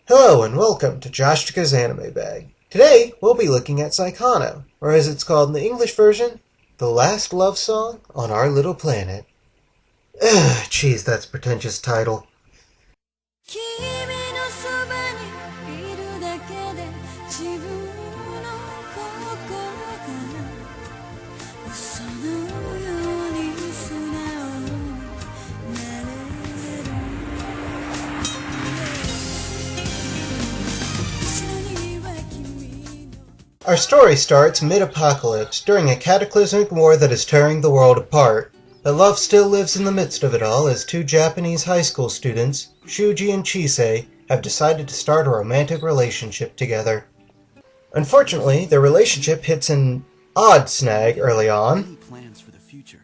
Hello and welcome to Joshika's Anime Bag. Today, we'll be looking at Saikano, or as it's called in the English version, The Last Love Song on Our Little Planet. Ugh, jeez, that's a pretentious title. Our story starts mid-apocalypse, during a cataclysmic war that is tearing the world apart. But love still lives in the midst of it all as two Japanese high school students, Shuji and Chisei, have decided to start a romantic relationship together. Unfortunately, their relationship hits an odd snag early on. Plans for the future.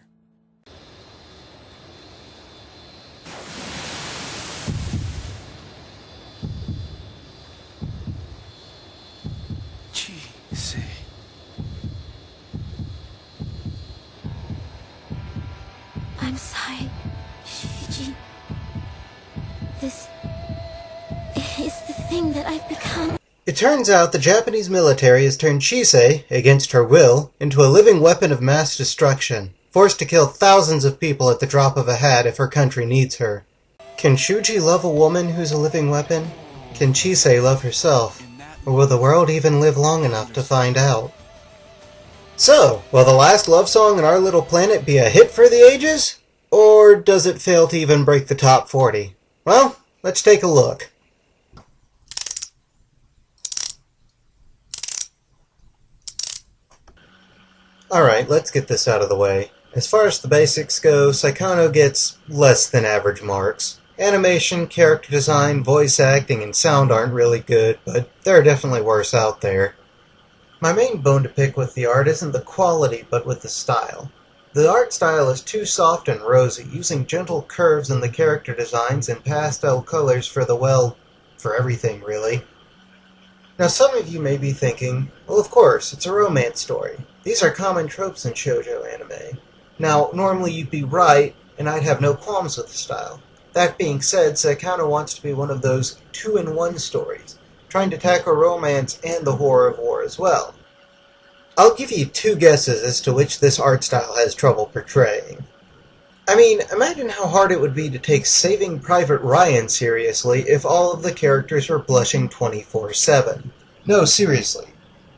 I'm sorry, Shuji. This is the thing that I've become. It turns out the Japanese military has turned Chisei, against her will, into a living weapon of mass destruction, forced to kill thousands of people at the drop of a hat if her country needs her. Can Shuji love a woman who's a living weapon? Can Chisei love herself? Or will the world even live long enough to find out? So, will The Last Love Song on Our Little Planet be a hit for the ages? Or does it fail to even break the top 40? Well, let's take a look. Alright, let's get this out of the way. As far as the basics go, Saikano gets less than average marks. Animation, character design, voice acting, and sound aren't really good, but there are definitely worse out there. My main bone to pick with the art isn't the quality, but with the style. The art style is too soft and rosy, using gentle curves in the character designs and pastel colors for everything, really. Now some of you may be thinking, well of course, it's a romance story. These are common tropes in shoujo anime. Now, normally you'd be right, and I'd have no qualms with the style. That being said, Saikano wants to be one of those two-in-one stories, trying to tackle romance and the horror of war as well. I'll give you two guesses as to which this art style has trouble portraying. I mean, imagine how hard it would be to take Saving Private Ryan seriously if all of the characters were blushing 24/7. No, seriously.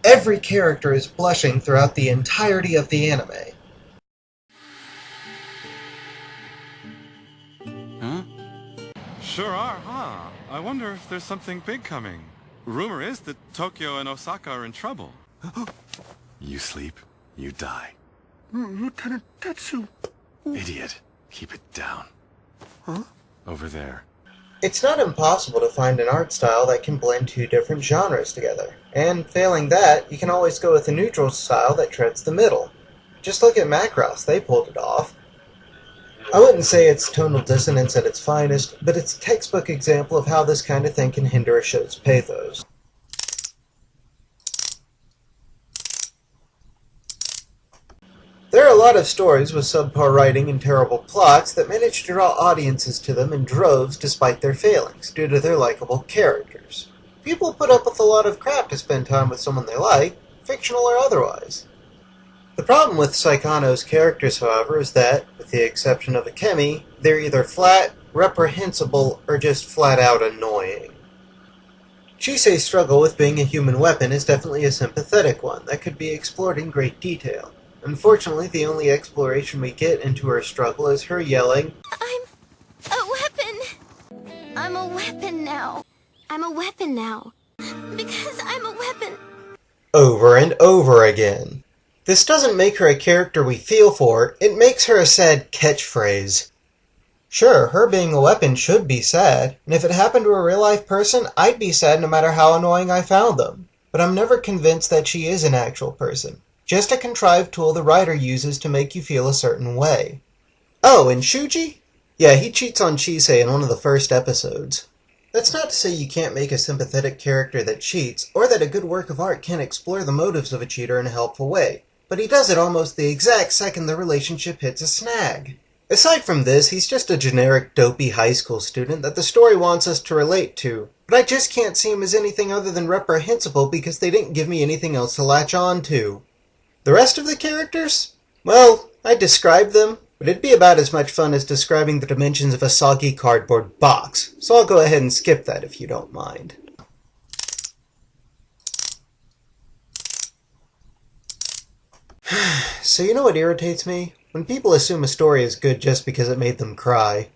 Every character is blushing throughout the entirety of the anime. Huh? Sure are, huh? I wonder if there's something big coming. Rumor is that Tokyo and Osaka are in trouble. You sleep, you die. Lieutenant Tetsu. Idiot. Keep it down. Huh? Over there. It's not impossible to find an art style that can blend two different genres together, and failing that, you can always go with a neutral style that treads the middle. Just look at Macross, they pulled it off. I wouldn't say it's tonal dissonance at its finest, but it's a textbook example of how this kind of thing can hinder a show's pathos. There are a lot of stories with subpar writing and terrible plots that manage to draw audiences to them in droves despite their failings, due to their likable characters. People put up with a lot of crap to spend time with someone they like, fictional or otherwise. The problem with Saikano's characters, however, is that, with the exception of Akemi, they're either flat, reprehensible, or just flat-out annoying. Chisei's struggle with being a human weapon is definitely a sympathetic one that could be explored in great detail. Unfortunately, the only exploration we get into her struggle is her yelling, I'm a weapon. I'm a weapon now. I'm a weapon now. Because I'm a weapon. over and over again. This doesn't make her a character we feel for, it makes her a sad catchphrase. Sure, her being a weapon should be sad, and if it happened to a real-life person, I'd be sad no matter how annoying I found them. But I'm never convinced that she is an actual person. Just a contrived tool the writer uses to make you feel a certain way. Oh, and Shuji? Yeah, he cheats on Chisei in one of the first episodes. That's not to say you can't make a sympathetic character that cheats, or that a good work of art can't explore the motives of a cheater in a helpful way, but he does it almost the exact second the relationship hits a snag. Aside from this, he's just a generic dopey high school student that the story wants us to relate to, but I just can't see them as anything other than reprehensible because they didn't give me anything else to latch on to. The rest of the characters? Well, I'd describe them, but it'd be about as much fun as describing the dimensions of a soggy cardboard box, so I'll go ahead and skip that if you don't mind. So you know what irritates me? When people assume a story is good just because it made them cry.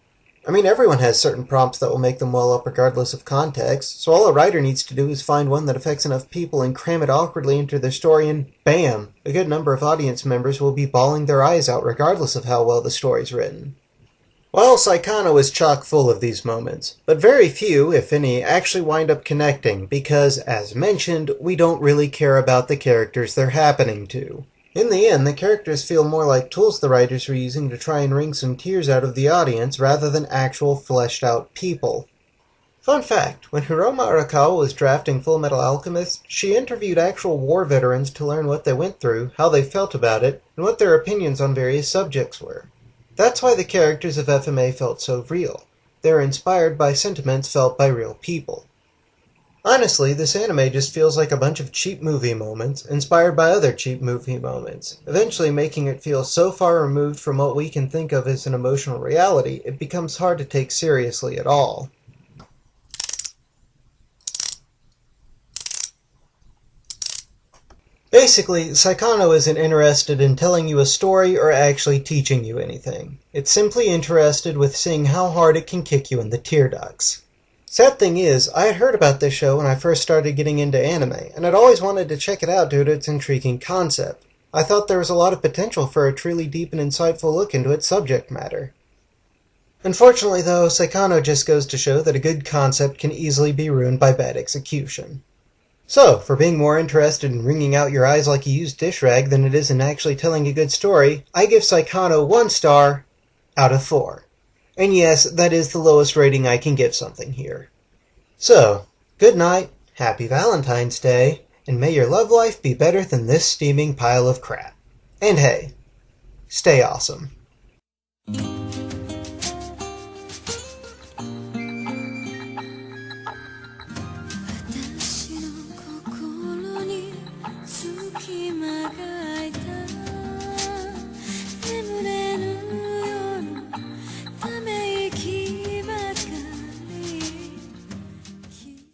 I mean, everyone has certain prompts that will make them well up regardless of context, so all a writer needs to do is find one that affects enough people and cram it awkwardly into their story and bam! A good number of audience members will be bawling their eyes out regardless of how well the story's written. Well, Saikano is chock full of these moments, but very few, if any, actually wind up connecting because, as mentioned, we don't really care about the characters they're happening to. In the end, the characters feel more like tools the writers were using to try and wring some tears out of the audience rather than actual fleshed-out people. Fun fact, when Hiroma Arakawa was drafting Fullmetal Alchemist, she interviewed actual war veterans to learn what they went through, how they felt about it, and what their opinions on various subjects were. That's why the characters of FMA felt so real. They were inspired by sentiments felt by real people. Honestly, this anime just feels like a bunch of cheap movie moments, inspired by other cheap movie moments, eventually making it feel so far removed from what we can think of as an emotional reality, it becomes hard to take seriously at all. Basically, Saikano isn't interested in telling you a story or actually teaching you anything. It's simply interested with seeing how hard it can kick you in the tear ducts. Sad thing is, I had heard about this show when I first started getting into anime, and I'd always wanted to check it out due to its intriguing concept. I thought there was a lot of potential for a truly deep and insightful look into its subject matter. Unfortunately though, Saikano just goes to show that a good concept can easily be ruined by bad execution. So, for being more interested in wringing out your eyes like a used dish rag than it is in actually telling a good story, I give Saikano 1 star out of 4. And yes, that is the lowest rating I can give something here. So, good night, happy Valentine's Day, and may your love life be better than this steaming pile of crap. And hey, stay awesome.